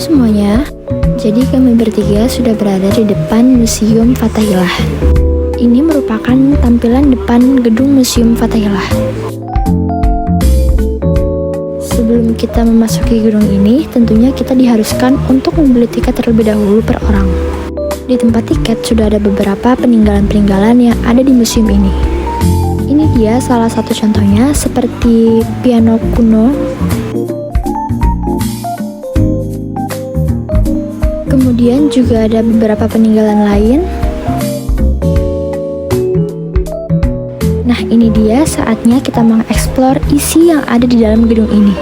semuanya, jadi kami bertiga sudah berada di depan Museum Fathahillah. Ini merupakan tampilan depan gedung Museum Fathahillah. Sebelum kita memasuki gedung ini, tentunya kita diharuskan untuk membeli tiket terlebih dahulu per orang. Di tempat tiket sudah ada beberapa peninggalan-peninggalan yang ada di museum ini. Ini dia salah satu contohnya, seperti piano kuno. Kemudian juga ada beberapa peninggalan lain. Nah, ini dia saatnya kita mengeksplor isi yang ada di dalam gedung ini.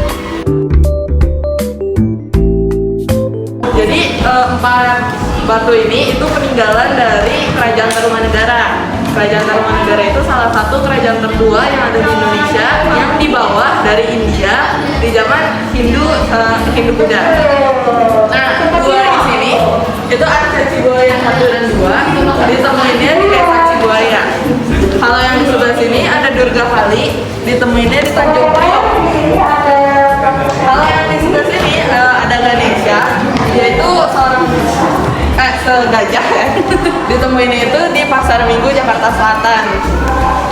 Jadi 4 batu ini itu peninggalan dari Kerajaan Tarumanegara. Kerajaan Tarumanegara itu salah satu kerajaan tertua yang ada di Indonesia yang dibawa dari India di zaman Hindu Buddha. Nah, dua di sini itu ada caci buaya 1 dan 2, ditemuinnya di desa Cibuaya. Kalau yang di sebelah sini ada Durga Kali, ditemuinnya di Tanjung Priok. Kalau yang di sebelah sini ada Ganesha, yaitu seorang segajah ya. Ditemuinnya itu di Pasar Minggu, Jakarta Selatan.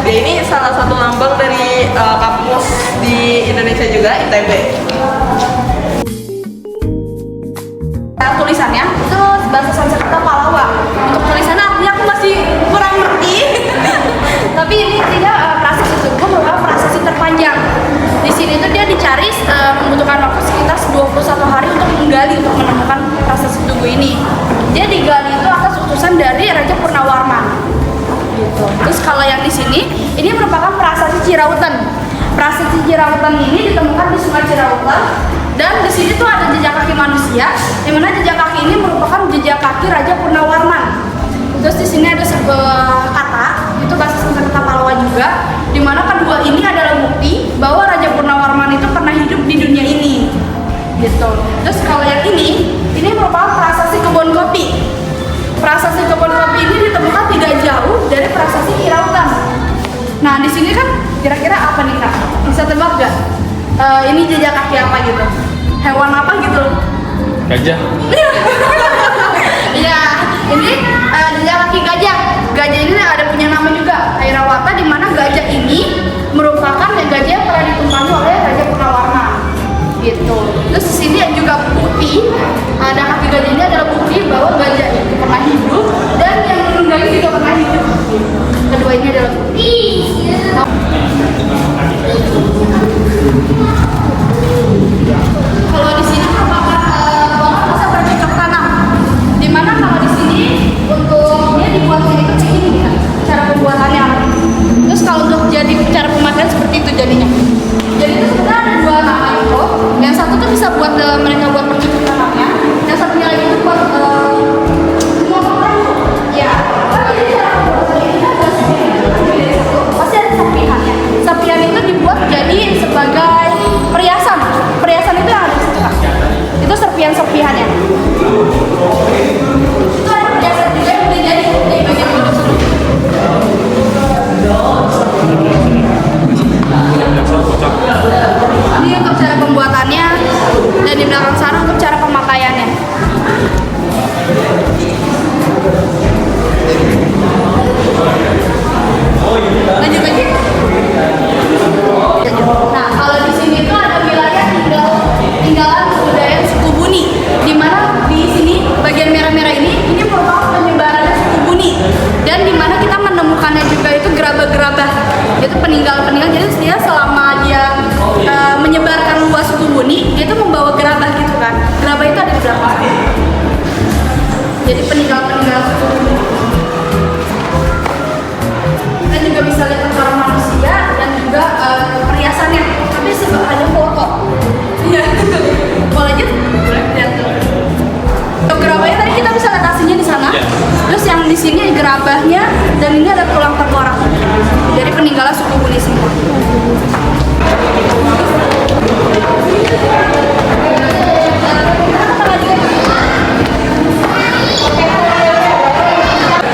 Dia ini salah satu lambang dari kampus di Indonesia juga, ITB. Tulisannya itu bahasa Sanskerta Palawa. Untuk tulisannya artinya aku masih kurang ngerti. Tapi ini tidak prasasti tersebut merupakan prasasti terpanjang. Di sini tuh dia dicari membutuhkan waktu sekitar 21 hari untuk menggali untuk menemukan prasasti Tugu ini. Dia digali itu atas utusan dari Raja Purnawarman. Gitu. Terus kalau yang di sini ini merupakan prasasti Cirautan. Prasasti Cirautan ini ditemukan di Sungai Cirautan. Dan di sini tuh ada jejak kaki manusia, di mana jejak kaki ini merupakan jejak kaki Raja Purnawarman. Terus di sini ada sebuah kata, itu bahasa Sanskerta Palawa juga, di mana kedua ini adalah bukti bahwa Raja Purnawarman itu pernah hidup di dunia ini. Gitu. Terus kalau yang ini merupakan prasasti kebun kopi. Prasasti kebun kopi ini ditemukan tidak jauh dari prasasti Cirautan. Nah di sini kan kira-kira apa nih Kak? Bisa tebak gak? Ini jejak kaki apa gitu? Hewan apa gitu? Gajah. Iya, ini jejak kaki gajah. Gajah ini ada punya nama juga, Airawata, di mana gajah ini merupakan gajah yang pernah ditumpangi oleh Raja Purnawarman. Gitu. Terus di sini juga bukti, ada kaki gajah ini adalah bukti bahwa gajah itu pernah hidup dan yang menunggangi juga pernah hidup. Kedua ini adalah bukti. Kalau di sini merupakan masa bercocok tanam. Dimana kalau di sini untuk dia dibuatnya itu kayak gini kan, cara pembuatannya. Terus kalau untuk jadi cara pemakaian seperti itu jadinya. Jadi itu sebenarnya ada 2 nama itu. Yang satu tuh bisa buat mereka buat bercocok tanamnya. Yang satunya lagi itu buat memotong ya. Jadi cara pembuatannya ini kan nggak seperti itu. Pasti ada serpihannya. Serpihan itu dibuat jadi sebagai perhiasan. Perhiasan itu yang ada di situ Kak. Itu serpihan-serpihannya. Itu ada perhiasan juga yang udah jadi di bagian ujung sana. Ini untuk cara pembuatannya dan di belakang sana untuk cara pemakaiannya. Lanjut lagi. Nah, kalau di sini tuh ada wilayah tinggalan kebudayaan suku Buni, di mana di sini bagian merah-merah ini merupakan penyebaran suku Buni, dan di mana kita menemukannya juga itu gerabah-gerabah, itu peninggalan-peninggalan. Jadi dia selama dia menyebarkan luas suku Buni, dia itu membawa gerabah gitu kan. Gerabah itu ada di belakang. Jadi peninggalan-peninggalan suku Buni. Kita juga bisa lihat tentara manusia dan juga perhiasannya, tapi hanya foto. Iya. Mau lanjut? Boleh lihat tuh. Untuk gerabahnya tadi kita bisa lihat aslinya di sana. Terus yang di sini gerabahnya dan ini ada tulang tengkorak. Jadi peninggalan suku Buni semua.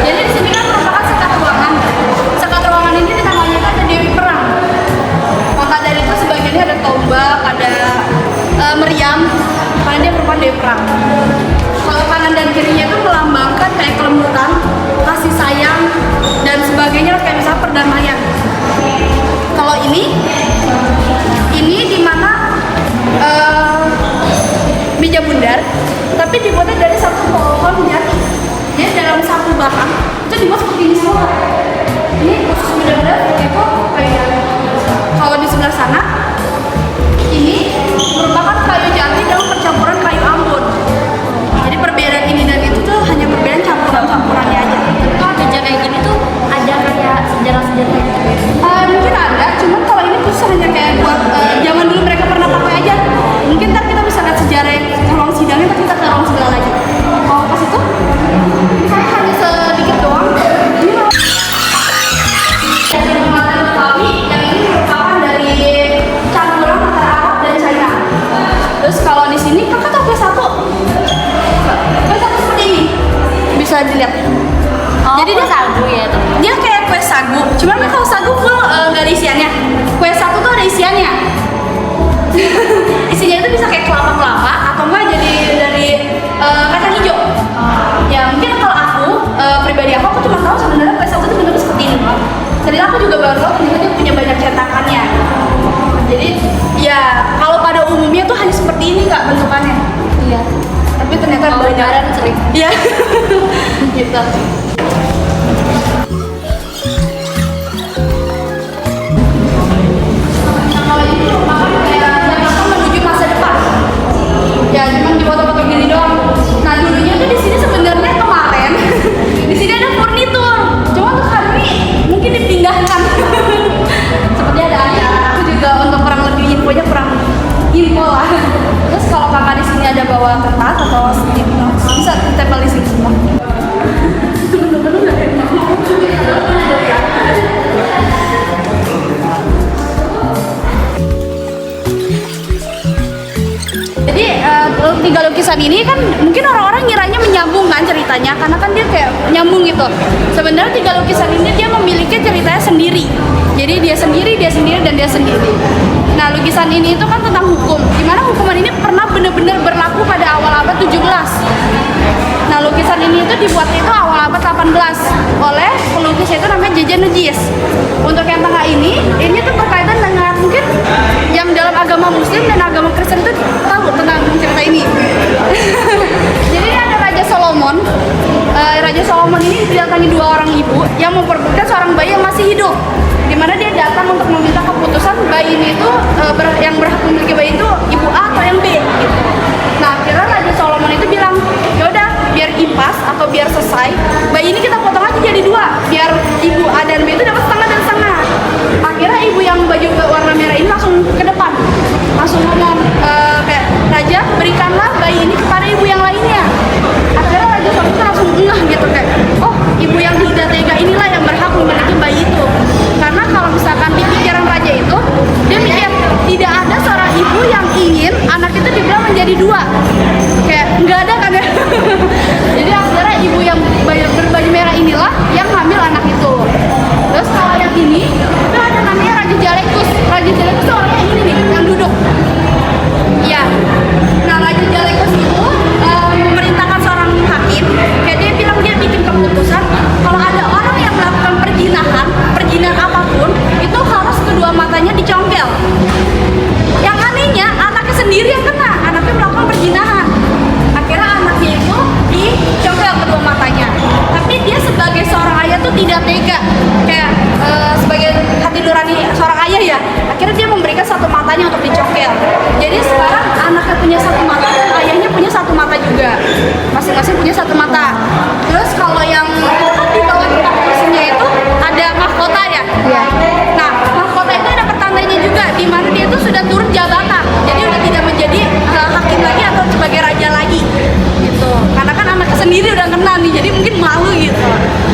Jadi di sini kan merupakan sekat ruangan. Sekat ruangan ini namanya ada Dewi Perang. Maka dari itu sebagiannya ada tombak, ada meriam, karena dia merupakan Dewi Perang. bisa dilihat. Jadi dia sagu ya tuh. Dia kayak kue sagu, cuman kan kalau sagu full nggak ada isiannya. Kue satu tuh ada isiannya. Isinya itu bisa kayak kelapa atau enggak jadi dari kacang hijau. Ya mungkin kalau aku pribadi aku cuma tahu sebenarnya kue sagu itu bentuknya seperti ini. Ternyata aku juga baru tahu ternyata dia punya banyak cetakannya. Jadi ya kalau pada umumnya tuh hanya seperti ini Kak bentukannya. Iya. Tapi ternyata banyak. Sering. Iya. Gitu. Kalau ini merupakan kayak Jakarta menuju masa depan. Ya cuma di foto-foto gini doang. Nah dulunya tuh di sini sebenarnya kemarin di sini ada furnitur. Cuma untuk hari ini mungkin dipindahkan. Seperti ada acara. Aku juga untuk kurang lebih infonya kurang info lah. Terus kalau kakak di sini ada bawa kertas atau stick notes bisa ditempel di sini semua. Jadi tiga lukisan ini kan mungkin orang-orang ngiranya menyambung kan ceritanya karena kan dia kayak nyambung gitu. Sebenarnya tiga lukisan ini dia memiliki ceritanya sendiri. Jadi dia sendiri dan dia sendiri. Nah lukisan ini itu kan tentang hukum. Dimana hukuman ini pernah benar-benar berlaku pada awal abad 17. Nah lukisan ini itu dibuat itu awal abad 18 oleh pelukis itu namanya J.J. Nuggies. Untuk yang tengah ini tuh berkaitan dengan mungkin yang dalam agama Muslim dan agama Kristen itu tahu tentang cerita ini. Jadi ini ada Raja Solomon. Raja Solomon ini didatangi dua orang ibu yang memperebutkan seorang bayi yang masih hidup. Dimana dia datang untuk meminta keputusan bayi ini itu yang berhak memiliki bayi itu ibu A atau yang B gitu. Nah akhirnya Raja Solomon itu bilang yaudah biar impas atau biar selesai bayi ini kita potong aja jadi dua biar ibu A dan B itu dapat setengah dan setengah. Akhirnya ibu yang baju warna merah ini langsung ke depan langsung ngomong kayak Raja berikanlah bayi ini kepada ibu yang lainnya. Akhirnya Raja Solomon itu langsung ngeh gitu kayak oh ibu yang tidak tega inilah yang berhak memiliki bayi itu. Karena kalau misalkan di pikiran raja itu dia mikir tidak ada seorang ibu yang ingin anak itu dibilang menjadi dua kayak nggak ada kan ya. Jadi akhirnya ibu yang berbaju merah inilah yang ngambil anak itu. Terus kalau yang ini itu ada namanya Raja Jalekus. Raja Jalekus orangnya ini nih yang duduk ya. Nah Raja Jalekus itu memerintahkan seorang hakim kayak dia bilang dia bikin keputusan kalau ada orang yang melakukan perjinahan apapun itu harus kedua matanya dicongkel. Yang anehnya anaknya sendiri yang kena, anaknya melakukan perjinahan. Akhirnya anaknya itu dicongkel kedua matanya. Tapi dia sebagai seorang ayah tuh tidak tega kayak sebagai hati nurani seorang ayah ya. Akhirnya dia memberikan satu matanya untuk dicongkel. Jadi sekarang anaknya punya satu mata dan ayahnya punya satu mata juga. Masing-masing punya satu mata. Terus kalau yang di bawah tempat kursinya itu ada mahkota ya. Iya. Nah, mahkota itu ada pertandanya juga di mana dia itu sudah turun jabatan. Jadi udah tidak menjadi hakim lagi atau sebagai raja lagi. Gitu. Karena kan anaknya sendiri udah kena nih, jadi mungkin malu gitu.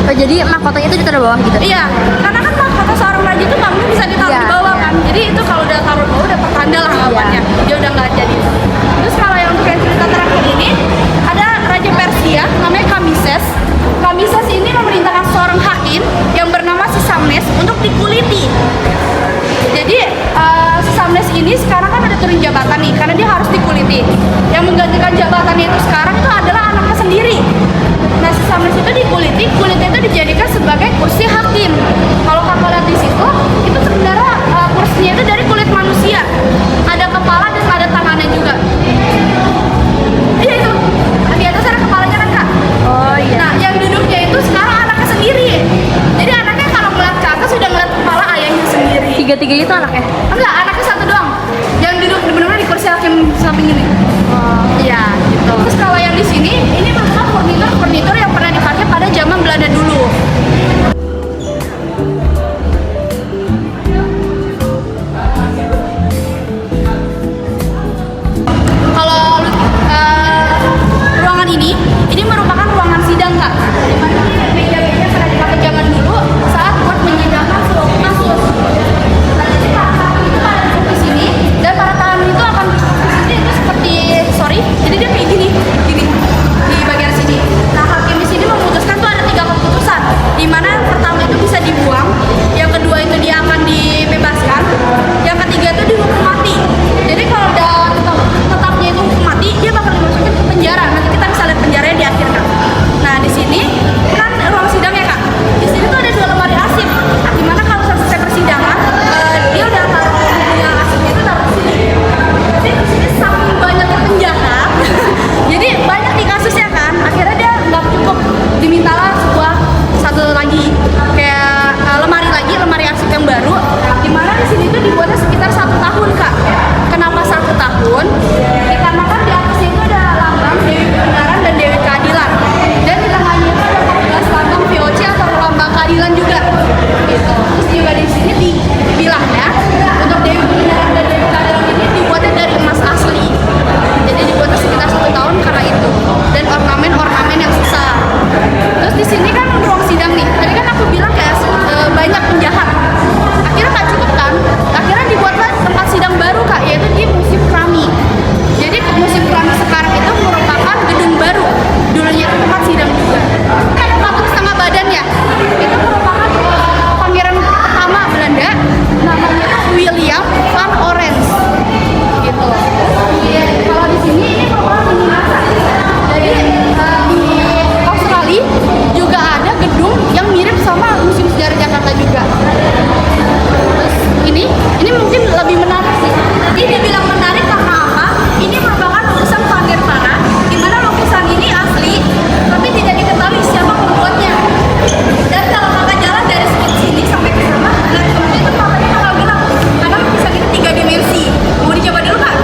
Oh, jadi mahkotanya itu ditaruh bawah gitu? Iya, karena kan mahkota seorang raja itu nggak mungkin bisa ditaruh di bawah kan. Jadi itu kalau udah taruh di bawah udah pertanda lah anggapannya. Dia udah nggak jadi. Terus kalau yang untuk yang cerita terakhir ini ada Raja Persia namanya Kamises. Kamises ini memerintahkan seorang hakim yang bernama Sisamnes untuk dikuliti. Jadi Sisamnes ini sekarang kan ada turun jabatan nih karena dia harus dikuliti. Yang menggantikan jabatannya itu sekarang itu adalah anaknya sendiri. Nah Sisamnes itu dikuliti, kulitnya itu dijadikan sebagai kursi hakim. Kalau kakak lihat di situ, itu sebenarnya kursinya itu dari kulit manusia. Ada kepala dan ada tangannya juga. Iya itu. Di atas ada kepalanya kan kak? Oh iya. Nah yang duduknya itu sekarang anaknya sendiri. Jadi anaknya kalau ngeliat ke atas sudah ngeliat kepala ayahnya sendiri. Tiga-tiganya itu anaknya? Enggak, anaknya satu doang. Yang duduk benar-benar di kursi hakim samping ini. Iya, gitu. Terus kalau yang di sini, ini merupakan furnitur yang pernah dipakai pada zaman Belanda dulu. Kalau ruangan ini merupakan ruangan sidang kak. Dimana meja-meja pernah dipakai zaman dulu saat buat menyidangkan seluruh kasus. Nah, jadi sidang juga. Ada patung setengah badan ya. Itu merupakan pangeran pertama Belanda, namanya William van Oranje. Gitu. Kalau di sini ini merupakan mini masa. Jadi di Australia juga ada gedung yang mirip sama Museum Sejarah Jakarta juga. Terus ini mungkin lebih menarik sih. Jadi dibilang menarik karena apa? Ini merupakan lukisan Van der Para, di mana lukisan ini asli, tapi tidak diketahui siapa pembuatnya. Dan kalau kakak jalan dari sini sampai ke sana, lihat seperti itu matanya bakal gelap, karena lukisan ini 3 dimensi. Mau dicoba dulu kan?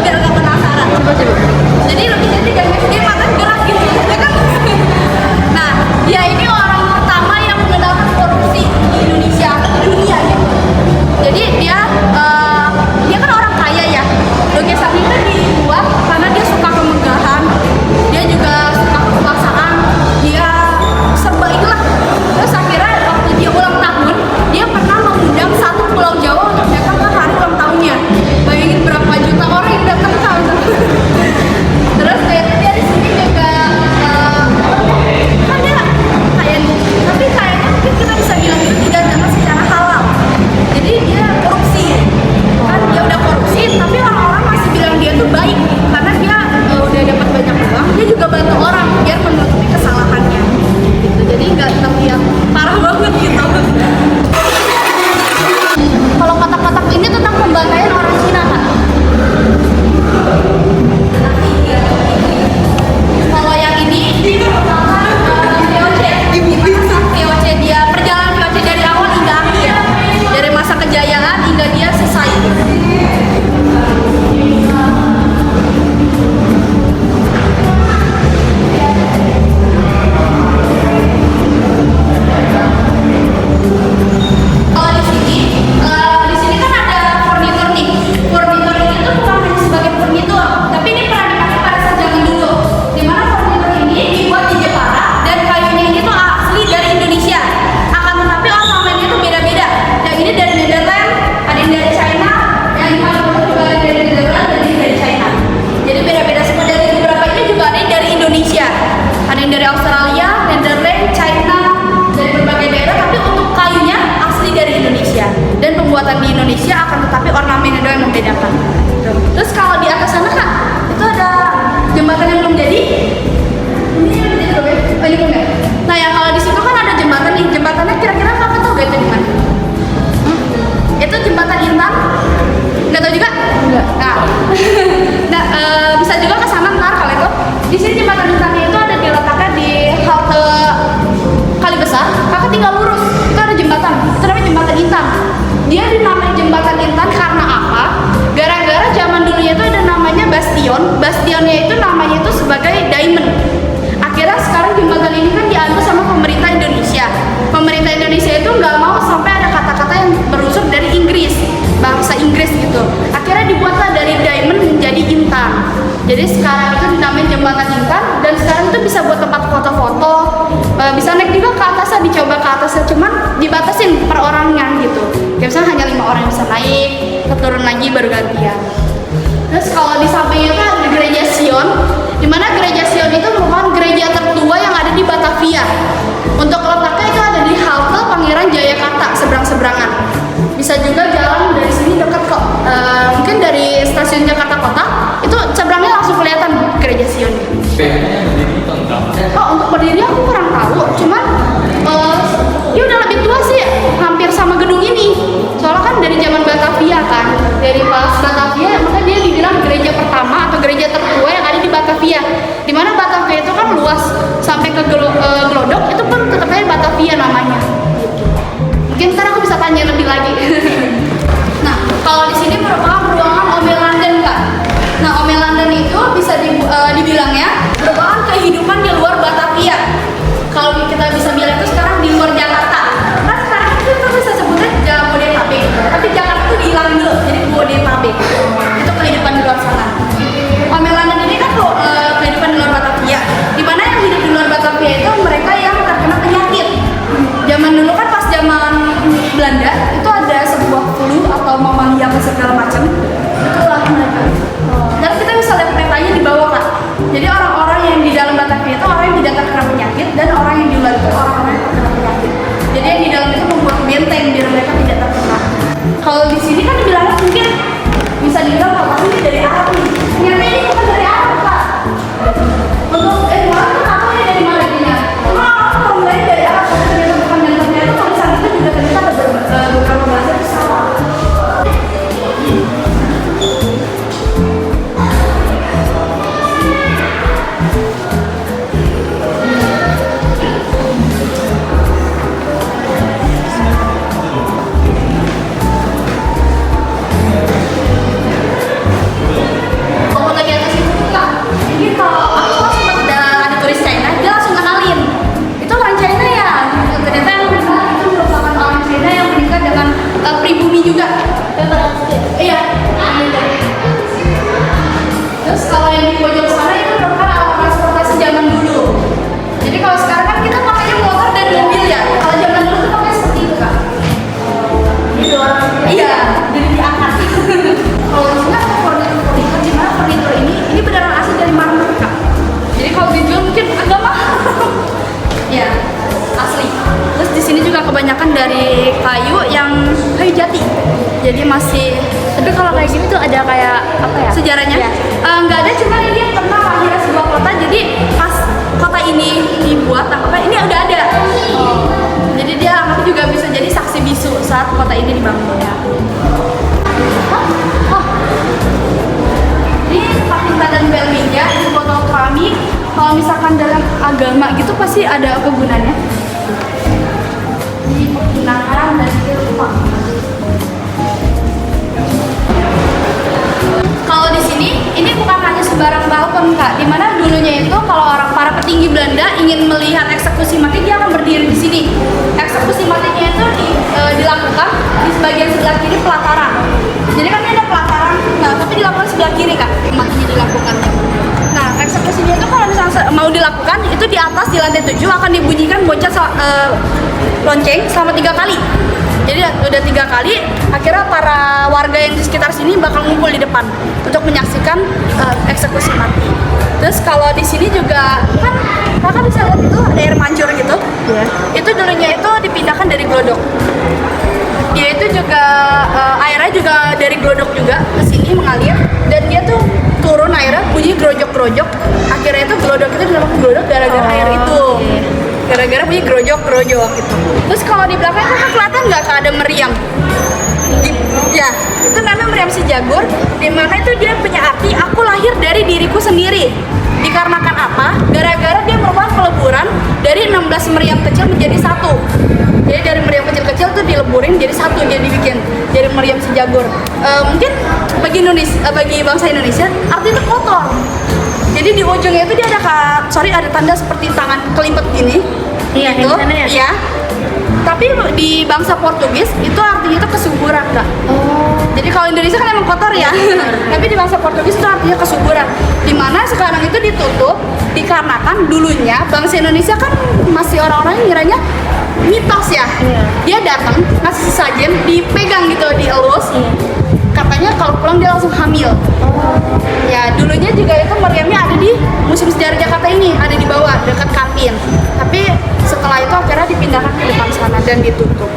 Biar nggak penasaran. Coba. Jadi lukisan 3 dimensi dia matanya gelap gitu, ya kan? Nah, dia ini orang pertama yang mengenalkan korupsi di Indonesia, di dunia gitu. Jadi dia kan orang kaya ya. Lukisan itu dibuat karena dia suka kemegahan, dia juga suka kekuasaan, dia serba itulah. Terus akhirnya waktu dia ulang tahun, dia pernah mengundang satu pulau Jawa untuk datang ke hari ulang tahunnya. Bayangin berapa juta orang yang datang ke sana. Terus dia di sini juga kan dia kaya nih, tapi kayaknya mungkin kita bisa bilang itu tidak dapat secara halal. Jadi dia korupsi, kan dia udah korupsi, tapi orang-orang masih bilang dia tuh baik karena dia udah dapat banyak uang, dia juga bantu orang biar menutupi kesalahannya. Gitu. Jadi nggak terlihat parah banget gitu. Kalau kotak-kotak ini tentang pembantaian orang Cina kan? Kalau yang ini merupakan VOC. VOC dia perjalanan VOC dari awal hingga akhir, dari masa kejayaan hingga dia selesai. Kalau di sini kan ada furnitur nih. Furnitur ini tuh bukan hanya sebagai furnitur, tapi ini pernah dipakai pada saat zaman dulu. Dimana furnitur ini dibuat di Jepara dan kayunya ini tuh asli dari Indonesia. Akan tetapi ornamennya tuh beda-beda. Yang ini dari Netherlands, ada yang dari China, yang paling besar juga ada dari Netherlands, dan ini dari China. Jadi beda-beda semua. Dari beberapa ini juga ada yang dari Indonesia, ada yang dari Australia, Netherlands, China, dari berbagai daerah. Tapi untuk kayunya asli dari Indonesia dan pembuatan di Indonesia, akan tetapi ornamennya doang yang membedakan. Terus kalau di atas sana kak, itu ada jembatan yang belum jadi. Ini yang jadi belum ya? Oh ini belum ya? Nah yang kalau di situ kan ada jembatan nih. Jembatannya kira-kira kakak tahu gak itu di mana? Itu jembatan Intan? Nggak tahu juga? Enggak. Nah, bisa juga ke sana ntar kalau itu. Di sini jembatan Intannya itu ada diletaknya di halte Kali Besar. Kakak tinggal lurus, itu ada jembatan. Itu namanya jembatan Intan. Dia dinamai jembatan Intan karena apa? Gara-gara zaman dulunya itu ada namanya bastion. Bastionnya itu namanya itu sebagai diamond. Akhirnya sekarang jembatan ini kan diambil sama pemerintah Indonesia. Pemerintah Indonesia itu nggak mau sampai ada kata-kata yang berunsur dari Inggris, bahasa Inggris gitu. Akhirnya dibuatlah dari diamond menjadi intan. Jadi sekarang itu dinamain jembatan Intan, dan sekarang itu bisa buat tempat foto-foto, bisa naik juga ke atasnya, dicoba ke atasnya, cuman dibatasin per orangnya gitu. Ya misalnya hanya 5 orang yang bisa naik, turun lagi baru gantian. Terus kalau di sampingnya itu ada gereja Sion, di mana gereja Sion itu merupakan gereja tertua yang ada di Batavia. Untuk letaknya itu ada di halte Pangeran Jayakarta, seberang-seberangan. Bisa juga jalan dari sini dekat kok. Mungkin dari stasiun Jakarta Kota itu seberangnya langsung kelihatan gereja Sion. Oh untuk berdiri aku kurang tahu, cuman dia udah lebih tua sih, hampir sama gedung ini. Soalnya kan dari zaman Batavia kan, dari pas Batavia, maka dia dibilang gereja pertama atau gereja tertua yang ada di Batavia. Dimana Batavia itu kan luas sampai ke Glodok, itu pun tetapnya Batavia namanya. Mungkin ntar aku bisa tanya lebih lagi. Nah, kalau di sini merupakan ruangan Ome London kan. Nah, Ome London itu bisa dibilang ya merupakan kehidupan di luar Batavia. jadi masih Tapi kalau kayak gini tuh ada kayak apa ya? sejarahnya. Iya. Nggak ada, cuma ini pernah lahirnya sebuah kota, jadi pas kota ini dibuat, anggapnya ini udah ada. Jadi dia anggapnya juga bisa jadi saksi bisu saat kota ini dibangun. Ini tempat dan bel meja, ini botol keramik. Kalau misalkan dalam agama gitu pasti ada kegunaannya. Ini penangkaran dan rumah. Kalau di sini, ini bukan hanya sembarang balkon Kak, dimana dulunya itu kalau orang para petinggi Belanda ingin melihat eksekusi mati, dia akan berdiri di sini. Eksekusi matinya itu dilakukan di sebagian sebelah kiri pelataran. Jadi kan ini ada pelataran, nah tapi dilakukan sebelah kiri Kak, matinya dilakukan. Nah eksekusinya itu kalau misalnya mau dilakukan, itu di atas di lantai 7 akan dibunyikan lonceng selama 3 kali. Jadi udah 3 kali, akhirnya para warga yang di sekitar sini bakal ngumpul di depan untuk menyaksikan eksekusi mati. Terus kalau di sini juga kan kakak bisa lihat itu ada air mancur gitu. Iya. Itu dulunya itu dipindahkan dari Glodok. Dia itu juga airnya juga dari Glodok juga ke sini mengalir, dan dia tuh turun airnya bunyi grojok-grojok. Akhirnya itu Glodok itu dinamakan Glodok gara-gara air itu. Gara-gara bunyi grojok-grojok gitu. Terus kalau di belakang kan kelihatan nggak ada meriam? Ya, itu namanya meriam si Jagur. Dimana itu dia punya arti aku lahir dari diriku sendiri. Dikarenakan apa? Gara-gara dia merupakan peleburan dari 16 meriam kecil menjadi satu. Jadi dari meriam kecil-kecil tuh dileburin jadi satu, dia dibikin dari meriam si Jagur. Mungkin bagi Indonesia, bagi bangsa Indonesia, artinya kotor. Jadi di ujungnya itu dia ada tanda seperti tangan kelimpet gini. Iya, gitu. di sana ya? Iya. Tapi di bangsa Portugis itu artinya itu kesuburan Kak. Jadi kalau Indonesia kan emang kotor ya. Tapi di bangsa Portugis itu artinya kesuburan. Dimana sekarang itu ditutup dikarenakan dulunya bangsa Indonesia kan masih orang-orang yang ngiranya mitos ya. Dia datang ngasih sesajen, dipegang gitu, dielus. Katanya kalau pulang dia langsung hamil. Ya dulunya juga itu meriamnya ada di Museum Sejarah Jakarta ini, ada di bawah dekat kantin. Tapi setelah itu akhirnya dipindahkan ke depan sana dan ditutup.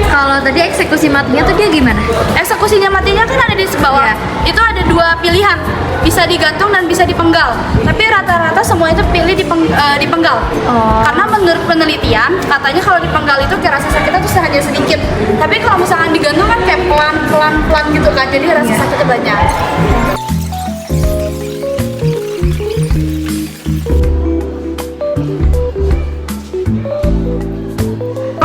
Kalau tadi eksekusi matinya tuh dia gimana? Eksekusinya matinya kan ada di bawah. Iya. Itu ada 2 pilihan, bisa digantung dan bisa dipenggal. Tapi rata-rata semua itu pilih dipenggal. Karena menurut penelitian, katanya kalau dipenggal itu kayak rasa sakitnya tuh hanya sedikit. Tapi kalau misalkan digantung kan kayak pelan gitu kan, jadi rasa sakitnya banyak.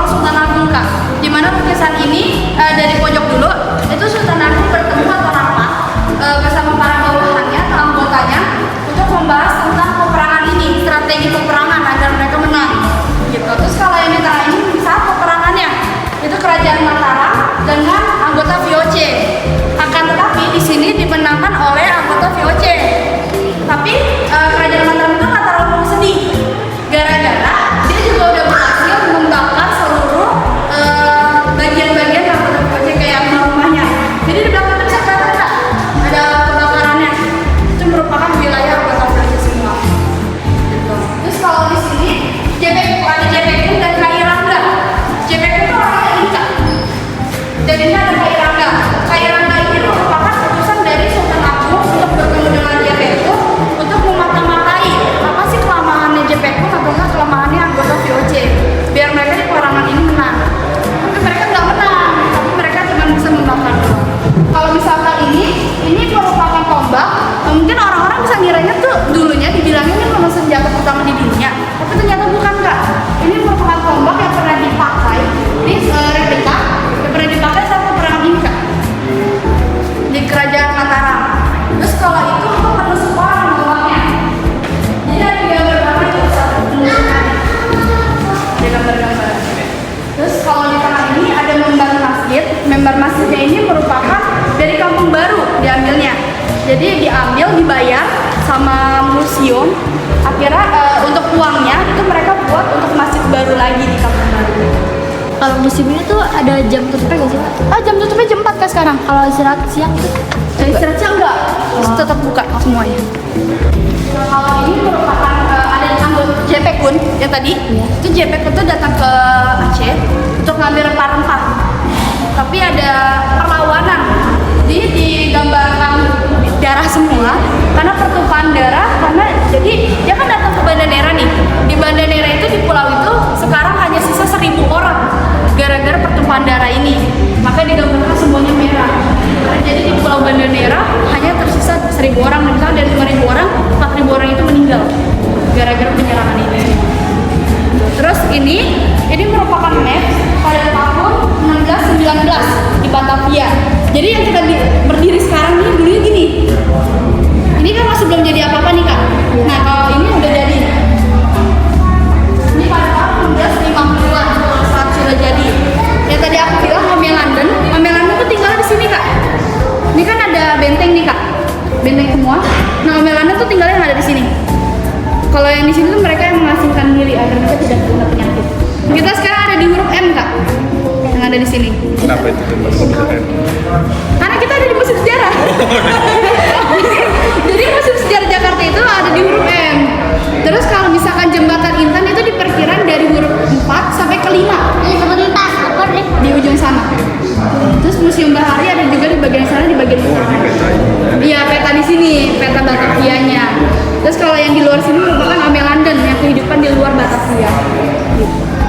Sultan Agung Kak, dimana lukisan ini dari pojok dulu itu Sultan Agung bertemu atau rapat bersama para bawahannya atau anggotanya untuk membahas tentang peperangan ini, strategi peperangan agar mereka menang gitu. Terus kalau yang di tengah ini saat peperangannya itu kerajaan Mataram dengan anggota VOC. Akan tetapi di sini dimenangkan oleh anggota VOC. Tapi kerajaan Mataram itu nggak terlalu sedih gara-gara dia juga udah berhasil membakar seluruh bagian-bagian anggota VOC kayak rumahnya. Jadi di belakang itu bisa kelihatan nggak ada kebakarannya. Itu merupakan wilayah anggota VOC semua. Gitu. Terus kalau di sini ada JPK dan Kai Rangga. JPK itu orangnya ini Kak. Dan ini ada Kai Rangga. Kai Rangga ini merupakan utusan dari Sultan Agung untuk bertemu dengan JPK untuk memata-matai apa sih kelemahannya JPK atau enggak kelemahannya anggota VOC biar mereka di peperangan ini menang. Tapi mereka nggak menang, tapi mereka cuma bisa membakar doang. Kalau misalkan ini merupakan tombak, mungkin orang-orang bisa ngiranya tuh dulunya dibilangnya ini memang senjata pertama di dunia, tapi ternyata bukan Kak. Ini merupakan tombak yang pernah dipakai di replika, yang pernah dipakai saat peperangan ini Kak, di kerajaan Mataram. Terus kalau itu untuk menusuk orang bawahnya. Jadi ada gambar-gambar itu satu penusukan. Ada gambar-gambar. Terus kalau di tengah ini ada member masjid. Member masjidnya ini merupakan dari Kampung Baru diambilnya. Jadi diambil, dibayar sama museum. Akhirnya untuk uangnya itu mereka buat untuk masjid baru lagi di Kampung Baru. Kalau musim ini tuh ada jam tutupnya gak sih Pak? Jam tutupnya jam 4 Kak sekarang. Kalau istirahat siang tuh? Istirahat siang enggak, tetap buka semuanya. Nah, kalau ini merupakan ada anggota JPK yang tadi, itu JPK itu datang ke Aceh untuk ngambil rempah-rempah. tapi ada perlawanan. Jadi digambarkan darah semua karena pertumpahan darah, karena jadi dia kan datang ke Banda Neira nih. Di Banda Neira itu, di pulau itu sekarang hanya sisa 1.000 orang gara-gara pertumpahan darah ini, makanya digambarkan semuanya merah. Jadi di pulau Banda Neira hanya tersisa 1.000 orang, misalnya dari 5.000 orang 4.000 orang itu meninggal gara-gara penyerangan ini. Terus ini merupakan map pada tahun 1619 di Batavia. Jadi yang kita berdiri sekarang ini dulunya gini. Ini kan masih belum jadi apa-apa nih Kak. Nah kalau ini udah jadi. Ini pada tahun 1650-an saat sudah jadi. Ya tadi aku bilang Mame London tuh tinggalnya di sini Kak. Ini kan ada benteng nih Kak, benteng semua. Nah Mame London tuh tinggalnya yang ada di sini. Kalau yang di sini tuh mereka yang mengasingkan diri agar mereka tidak kena penyakit. Kita sekarang ada di huruf M Kak, yang ada di sini. Kenapa itu kok bisa M? Karena kita ada di museum sejarah. Jadi museum sejarah Jakarta itu ada di huruf M. Terus kalau misalkan jembatan Intan itu diperkirakan dari huruf 4 sampai ke 5. Ini sebentar, apa deh? Di ujung sana. Terus museum Bahari ada juga di bagian sana, di bagian utara. Iya, peta di sini, peta Batavianya. Terus kalau yang di luar sini merupakan Mame London, yang kehidupan di luar Batavia.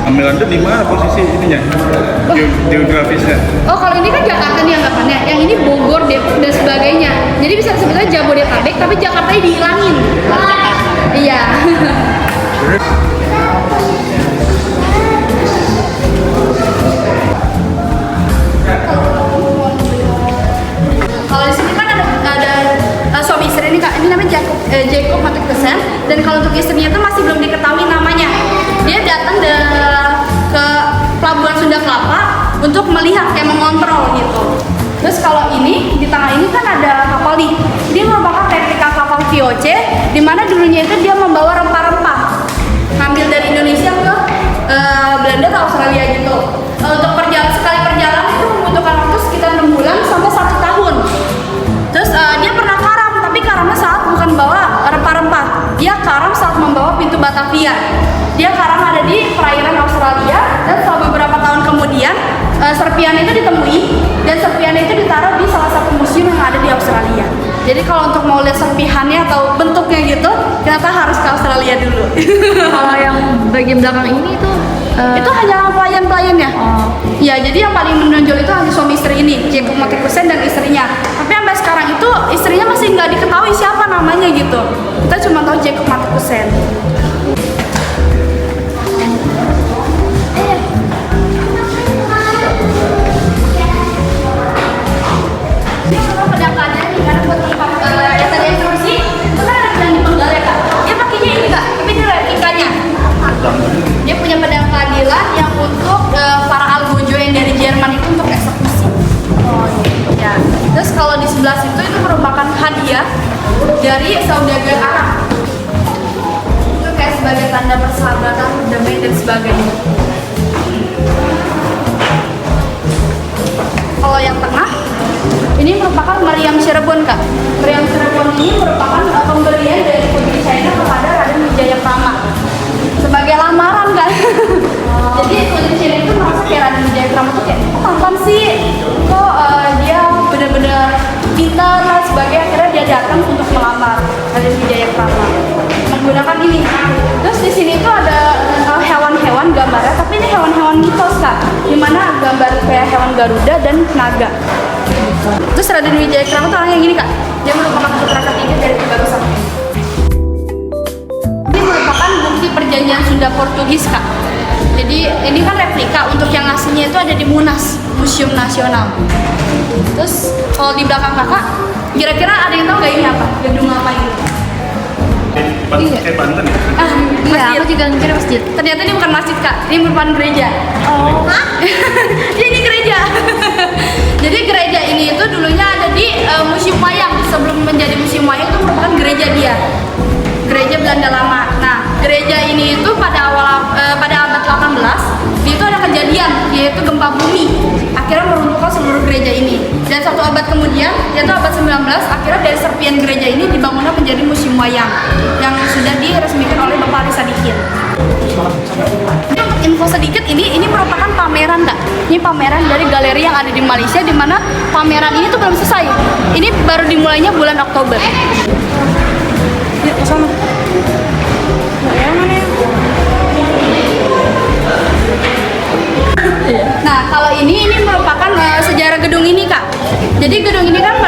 Mame London di mana posisi ininya? Geografisnya? Oh, kalau ini kan Jakarta nih anggapannya. Yang ini Bogor, Depok dan sebagainya. Jadi bisa disebutnya Jabodetabek, tapi Jakartanya dihilangin. Iya. Kalau di sini kan ada suami istri ini Kak. Ini namanya Jacob Matthewson, dan kalau untuk istrinya itu masih belum diketahui namanya. Dia datang ke Pelabuhan Sunda Kelapa untuk melihat, kayak mengontrol gitu. Terus kalau ini di tengah ini kan ada kapal nih. Dia merupakan replika kapal VOC, di mana dulunya itu dia membawa rempah-rempah, ngambil dari Indonesia ke Belanda atau Australia gitu. Untuk sekali perjalanan itu membutuhkan waktu sekitar 6 bulan sampai 1 tahun. Terus dia pernah karam, tapi karamnya saat bukan bawa rempah-rempah. Dia karam saat membawa pintu Batavia. Dia karam ada di perairan Australia, dan setelah beberapa tahun kemudian serpihan itu ditemui, dan serpihan itu ditaruh di salah satu museum yang ada di Australia. Jadi kalau untuk mau lihat serpihannya atau bentuknya gitu, ternyata harus ke Australia dulu. Kalau yang bagian belakang ini tuh Itu hanya pelayan-pelayannya. Ya, jadi yang paling menonjol itu hanya suami istri ini, Jacob Matthewson dan istrinya. Tapi sampai sekarang itu istrinya masih nggak diketahui siapa namanya gitu. Kita cuma tahu Jacob Matthewson. Dia punya pedang keadilan yang untuk para algojo yang dari Jerman itu untuk eksekusi. Ya. Terus kalau di sebelah situ itu merupakan hadiah dari saudagar Arab. Itu kayak sebagai tanda persahabatan, damai dan sebagainya. Kalau yang tengah ini merupakan Meriam Cirebon Kak. Meriam Cirebon ini merupakan pemberian dari Putri China kepada Raden Wijaya Krama sebagai lamaran kan. Jadi Putri China itu merasa kayak Raden Wijaya Krama tuh kayak tampan sih, kok dia benar-benar pintar dan sebagainya. Akhirnya dia datang untuk melamar Raden Wijaya Krama menggunakan ini. Terus di sini tuh ada hewan-hewan gambarnya, tapi ini hewan-hewan mitos Kak, dimana gambar kayak hewan Garuda dan naga. Terus Raden Wijaya Krama tuh orang yang gini Kak, dia merupakan putra ketiga dari Tiga Sakti. Ini merupakan bukti perjanjian Sunda Portugis Kak. Jadi ini kan replika, untuk yang aslinya itu ada di Munas, Museum Nasional. Terus kalau di belakang kakak, kira-kira ada yang tahu nggak ini apa? Gedung apa ini? Kayak Banten ya? Masjid. aku juga mikir masjid. Ternyata ini bukan masjid Kak, ini merupakan gereja. Oh, ini gereja. Jadi gereja ini itu dulunya ada di Museum Wayang. Sebelum menjadi Museum Wayang itu merupakan gereja dia, gereja Belanda lama. Nah, gereja ini itu pada abad 18 itu ada kejadian, yaitu gempa bumi, akhirnya meruntuhkan seluruh gereja ini. Dan 1 abad kemudian, yaitu abad 19, akhirnya dari serpian gereja ini dibangunlah menjadi Museum Wayang yang sudah diresmikan oleh Bapak Ali Sadikin. Untuk info sedikit, ini merupakan pameran Kak. Ini pameran dari galeri yang ada di Malaysia, di mana pameran ini tuh belum selesai. Ini baru dimulainya bulan Oktober. Yuk ke sana. Nah, kalau ini merupakan sejarah gedung ini, Kak. Jadi gedung ini kan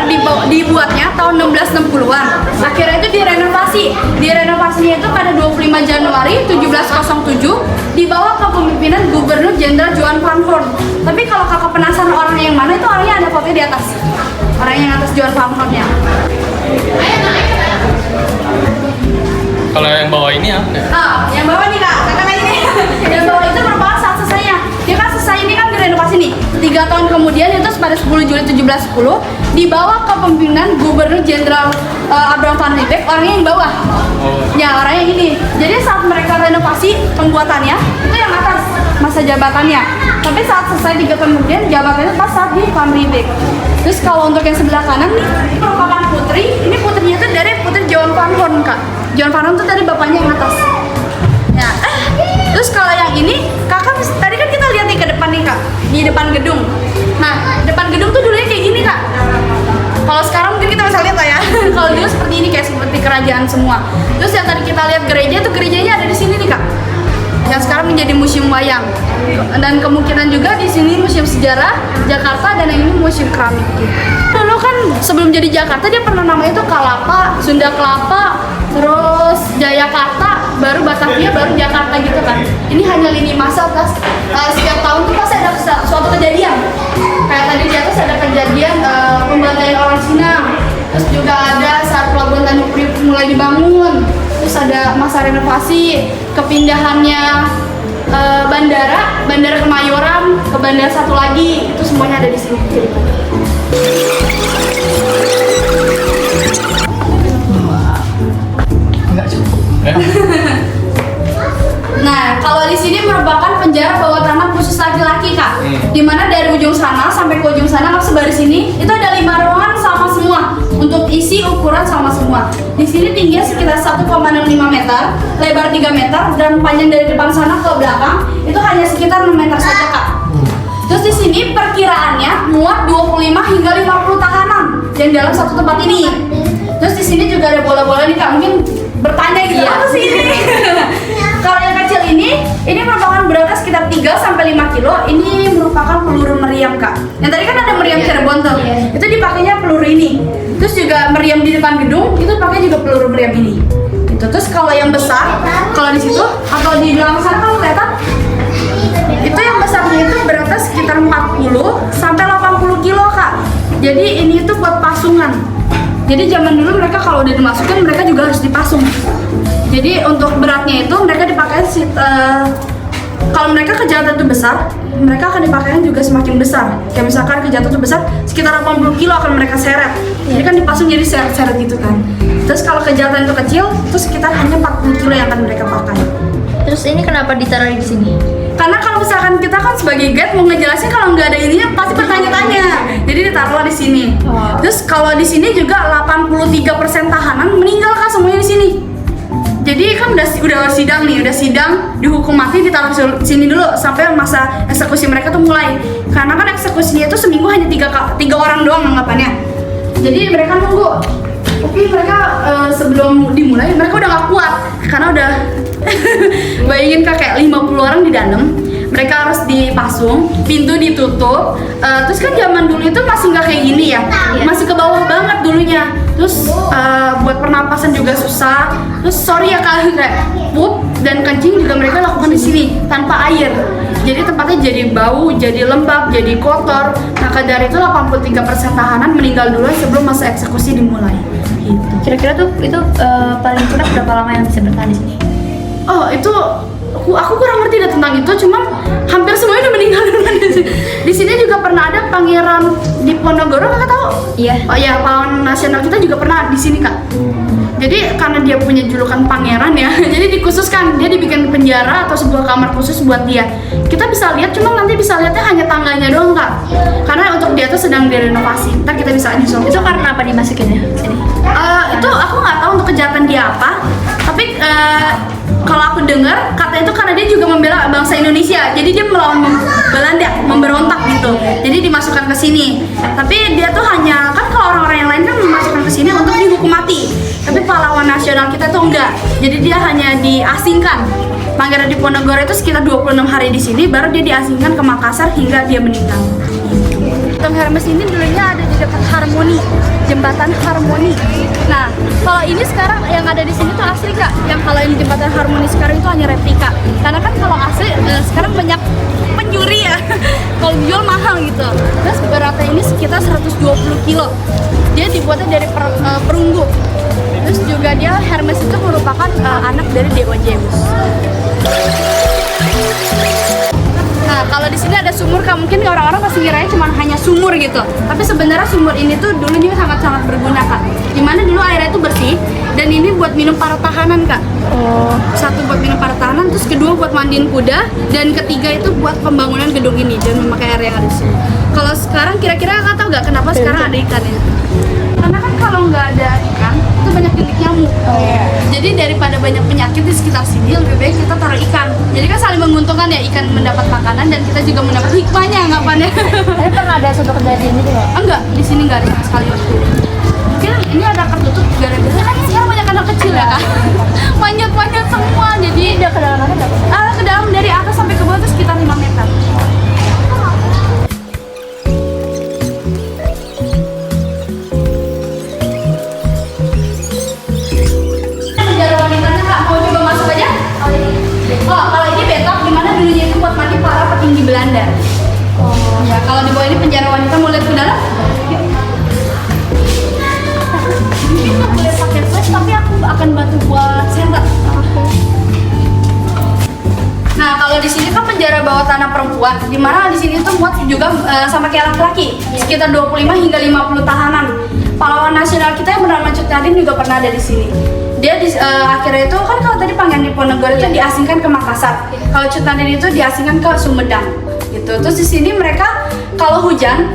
dibuatnya tahun 1660-an. Akhirnya itu direnovasi. Direnovasinya itu pada 25 Januari 1707 di bawah kepemimpinan Gubernur Jenderal Johan van Horn. Tapi kalau kakak penasaran orang yang mana, itu orangnya ada fotonya di atas. Orang yang atas Johan van Horn-nya. Kalau yang bawah ini ya? Yang bawah nih, Kak. Kakak ini. Yang bawah itu merupakan saat selesainya. Dia kan selesai ini kan direnovasi nih. 3 tahun kemudian itu pada 10 Juli 1710 di bawah kepemimpinan Gubernur Jenderal Abraham van Riebeeck, orangnya yang bawah. Ya, orangnya yang ini. Jadi saat mereka renovasi pembuatannya itu yang atas masa jabatannya. Tapi saat selesai 3 tahun kemudian jabatannya pas saat di Van Riebeeck. Terus kalau untuk yang sebelah kanan nih, ini merupakan putri. Ini putrinya itu dari putri Johan van Horn, Kak. Johan van Horn itu tadi bapaknya yang atas. Ya, terus kalau yang ini, kakak tadi kan kita lihat nih ke depan nih, Kak, di depan gedung. Nah, depan gedung tuh dulunya kayak gini, Kak. Kalau sekarang mungkin kita bisa lihat lah ya. Kalau dulu seperti ini, kayak seperti kerajaan semua. Terus yang tadi kita lihat gereja, itu gerejanya ada di sini nih, Kak. Yang sekarang menjadi museum wayang. Dan kemungkinan juga di sini museum sejarah Jakarta, dan yang ini museum keramik. Dulu kan sebelum jadi Jakarta dia pernah namanya itu Kalapa, Sunda Kelapa, terus Jayakarta, baru Batavia, baru Jakarta gitu kan. Ini hanya lini masa atas. Setiap tahun tuh pasti ada suatu kejadian. Kayak tadi di atas ada kejadian pembantaian orang Cina. Terus juga ada saat pelabuhan Tanjung Priok mulai dibangun. Terus ada masa renovasi, kepindahannya bandara Kemayoran ke bandara satu lagi, itu semuanya ada di sini ceritanya. Enggak cukup. Nah, kalau di sini merupakan penjara bawah tanah khusus laki-laki, Kak. Dimana dari ujung sana sampai ke ujung sana, kalau sebaris ini, itu ada 5 ruangan sama semua. Untuk isi ukuran sama semua. Di sini tingginya sekitar 1,65 meter, lebar 3 meter, dan panjang dari depan sana ke belakang itu hanya sekitar 6 meter saja, Kak. Terus di sini perkiraannya muat 25 hingga 50 tahanan yang dalam satu tempat ini. Terus di sini juga ada bola-bola nih, Kak. Mungkin bertanya gitu, apa sih ini? Kalau yang kecil ini merupakan beratnya sekitar 3-5 kilo. Ini merupakan peluru meriam, Kak. Yang tadi kan ada meriam Cirebon tuh. Itu dipakainya peluru ini. Terus juga meriam di depan gedung itu pakai juga peluru meriam ini. Itu. Terus kalau yang besar, kalau di situ atau di belakang sana kalau kelihatan, itu yang besarnya itu beratnya sekitar 40-80 kilo, Kak. Jadi ini tuh buat pasungan. Jadi zaman dulu mereka kalau udah dimasukin, mereka juga harus dipasung. Jadi untuk beratnya itu mereka dipakai kalau mereka kejahatan itu besar, mereka akan dipakainya juga semakin besar. Kayak misalkan kejahatan itu besar, sekitar 80 kilo akan mereka seret. Jadi kan dipasung jadi seret-seret gitu kan. Terus kalau kejahatan itu kecil, itu sekitar hanya 40 kilo yang akan mereka pakai. Terus ini kenapa ditaruh di sini? Karena kalau misalkan kita kan sebagai guide mau ngejelasin, kalau nggak ada ininya pasti bertanya-tanya. Jadi ditaruh di sini. Terus kalau di sini juga 83% tahanan meninggal, Kak, semuanya di sini. Jadi kan udah sidang nih, udah sidang dihukum mati, ditaruh sini dulu sampai masa eksekusi mereka tuh mulai. Karena kan eksekusinya itu seminggu hanya 3 orang doang anggapannya. Jadi mereka nunggu. Tapi mereka sebelum dimulai mereka udah gak kuat karena udah bayangin, Kak, kayak 50 orang di dalam. Mereka harus dipasung, pintu ditutup. Terus kan zaman dulu itu masih nggak kayak gini ya, masih ke bawah banget dulunya. Terus buat pernapasan juga susah. Terus sorry ya, Kak, kayak pup dan kencing juga mereka lakukan di sini tanpa air. Jadi tempatnya jadi bau, jadi lembab, jadi kotor. Maka dari itu 83% tahanan meninggal dulu sebelum masa eksekusi dimulai. Gitu. Kira-kira tuh itu paling kurang berapa lama yang bisa bertahan di sini? Oh, itu aku kurang ngerti deh tentang itu, cuman hampir semuanya udah meninggal duluan. Di sini juga pernah ada Pangeran Diponegoro, Kakak tahu? Iya. Oh ya, pahlawan nasional kita juga pernah di sini, Kak. Jadi karena dia punya julukan pangeran ya, jadi dikhususkan, dia dibikin penjara atau sebuah kamar khusus buat dia. Kita bisa lihat, cuma nanti bisa lihatnya hanya tangganya doang, Kak. Karena untuk dia tuh sedang direnovasi. Ntar kita bisa nyusul. Itu karena apa dimasukinnya sini? Itu aku nggak tahu untuk kejahatan dia apa, tapi kalau aku dengar kata itu karena dia juga membela bangsa Indonesia. Jadi dia melawan Belanda, memberontak gitu. Jadi dimasukkan ke sini. Tapi dia tuh hanya kan kalau orang-orang yang lain kan dimasukkan ke sini untuk dihukum mati. Tapi pahlawan nasional kita tuh enggak. Jadi dia hanya diasingkan. Pangeran Diponegoro itu sekitar 26 hari di sini, baru dia diasingkan ke Makassar hingga dia meninggal. Patung Hermes ini dulunya ada di dekat Harmoni, jembatan Harmoni. Nah, kalau ini sekarang yang ada di sini tuh asli Kak. Yang kalau ini jembatan Harmoni sekarang itu hanya replika. Karena kan kalau asli sekarang banyak pencuri ya. Kalau dijual mahal gitu. Terus beratnya ini sekitar 120 kilo. Dia dibuatnya dari perunggu. Terus juga dia Hermes itu merupakan anak dari dewa Zeus. Nah, kalau di sini ada sumur, Kak, mungkin orang-orang pasti ngiranya cuma hanya sumur gitu. Tapi sebenarnya sumur ini tuh dulunya sangat-sangat berguna, Kak. Dimana dulu airnya itu bersih, dan ini buat minum para tahanan, Kak. Satu buat minum para tahanan, terus kedua buat mandiin kuda, dan ketiga itu buat pembangunan gedung ini dan memakai air yang ada di sini. Kalau sekarang kira-kira Kak tahu nggak kenapa sekarang ada ikannya? Karena kan kalau nggak ada ikan, itu banyak titik nyamuk. Jadi daripada banyak penyakit di sekitar sini, lebih baik kita taruh ikan. Jadi kan saling menguntungkan ya, ikan mendapat makanan dan kita juga mendapat hikmahnya anggapannya. Tapi pernah ada suatu kejadian gitu nggak? Enggak, di sini nggak ada sama sekali waktu itu. Mungkin ini ada tertutup gara-gara kan sekarang banyak anak kecil ya Kak. Manjat-manjat semua, jadi Udah ke dalam nggak? ke dalam dari atas sampai ke bawah itu sekitar 5 meter. Oh, kalau ini betak, dimana dulunya itu buat mandi para petinggi Belanda. Oh, ya kalau di bawah ini penjara wanita, mau lihat ke dalam? Yuk. Mungkin nggak boleh pakai flash, tapi aku akan bantu buat center. Nah, kalau di sini kan penjara bawah tanah perempuan, dimana di sini tuh buat juga sama kayak laki-laki, sekitar 25 hingga 50 tahanan. Pahlawan nasional kita yang bernama Cut Nyadim juga pernah ada di sini. Dia akhirnya itu kan kalau tadi Pangeran Diponegoro itu diasingkan ke Makassar. Kalau Cut Nyadim itu diasingkan ke Sumedang gitu. Terus di sini mereka kalau hujan,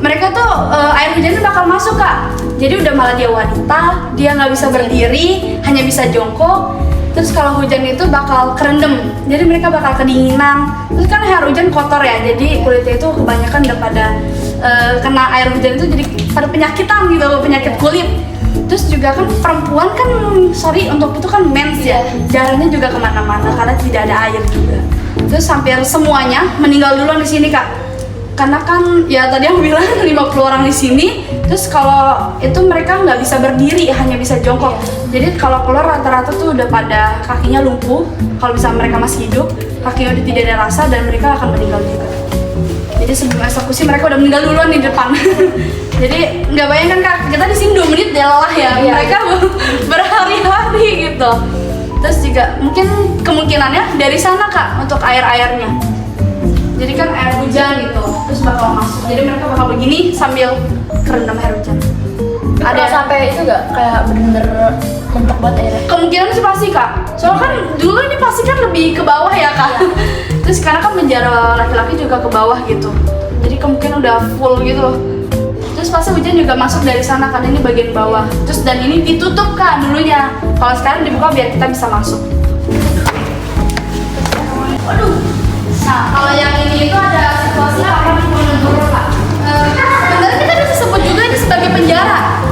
mereka tuh air hujan itu bakal masuk Kak. Jadi udah malah dia wanita, dia nggak bisa berdiri, hanya bisa jongkok. Terus kalau hujan itu bakal kerendam, jadi mereka bakal kedinginan. Terus kan air hujan kotor ya, jadi kulitnya itu kebanyakan udah pada kena air hujan itu jadi pada penyakitan gitu, penyakit kulit. Terus juga kan perempuan kan, untuk itu kan mens ya, darahnya juga kemana-mana karena tidak ada air juga. Terus hampir semuanya meninggal duluan di sini Kak. Karena kan ya tadi aku bilang 50 orang di sini. Terus kalau itu mereka nggak bisa berdiri, hanya bisa jongkok. Jadi kalau keluar rata-rata tuh udah pada kakinya lumpuh. Kalau misalnya mereka masih hidup, kakinya udah tidak ada rasa dan mereka akan meninggal juga. Jadi sebelum eksekusi mereka udah meninggal duluan di depan. Jadi nggak bayangkan Kak, kita di sini 2 menit dia lelah ya. Mereka berhari-hari gitu. Terus juga mungkin kemungkinannya dari sana Kak untuk air-airnya. Jadi kan air hujan gitu, terus bakal masuk. Jadi mereka bakal begini sambil kerendam air hujan. Ada sampai itu nggak kayak bener-bener mentok banget airnya? Kemungkinan sih pasti Kak. Soalnya kan dulu ini pasti kan lebih ke bawah ya Kak. Terus sekarang kan penjara laki-laki juga ke bawah gitu. Jadi kemungkinan udah full gitu loh. Terus pasti hujan juga masuk dari sana karena ini bagian bawah. Terus dan ini ditutup Kak dulunya. Kalau sekarang dibuka biar kita bisa masuk. Waduh. Nah, kalau yang ini itu ada situasi apa di Diponegoro Kak? Sebenarnya kita bisa sebut juga ini sebagai penjara.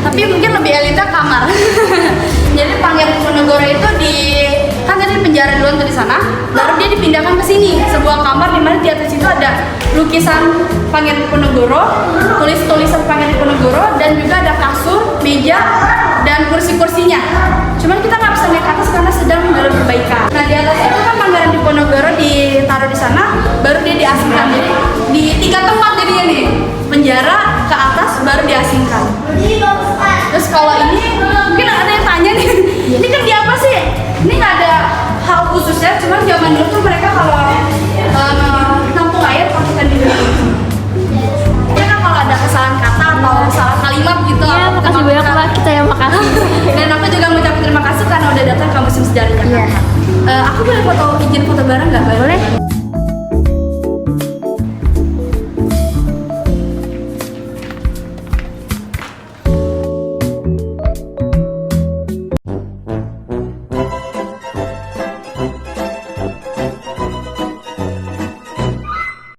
Tapi mungkin lebih elitnya kamar. Jadi Pangeran Diponegoro itu kan tadi penjara duluan tuh di sana, baru dia dipindahkan ke sini, sebuah kamar di mana di atas itu ada lukisan Pangeran Diponegoro, tulisan Pangeran Diponegoro, dan juga ada kasur, meja, dan kursi-kursinya. Cuman kita nggak bisa naik ke atas karena sedang dalam perbaikan. Nah di atas itu kan Pangeran Diponegoro ditaruh di sana, baru dia diasingkan. Jadi di 3 tempat jadinya nih, penjara ke atas baru diasingkan. Terus kalau ini mungkin ada yang tanya nih, ini kan di apa sih? Ini nggak ada hal khususnya, cuman zaman dulu tuh mereka kalau nampung air pakai tanding. Ya kan kalau ada kesalahan kata atau salah kalimat gitu. Iya, makasih banyak lah kita ya, makasih. Dan aku juga mengucapkan terima kasih karena udah datang ke Museum Sejarah Jakarta. Aku boleh izin foto bareng nggak? Boleh.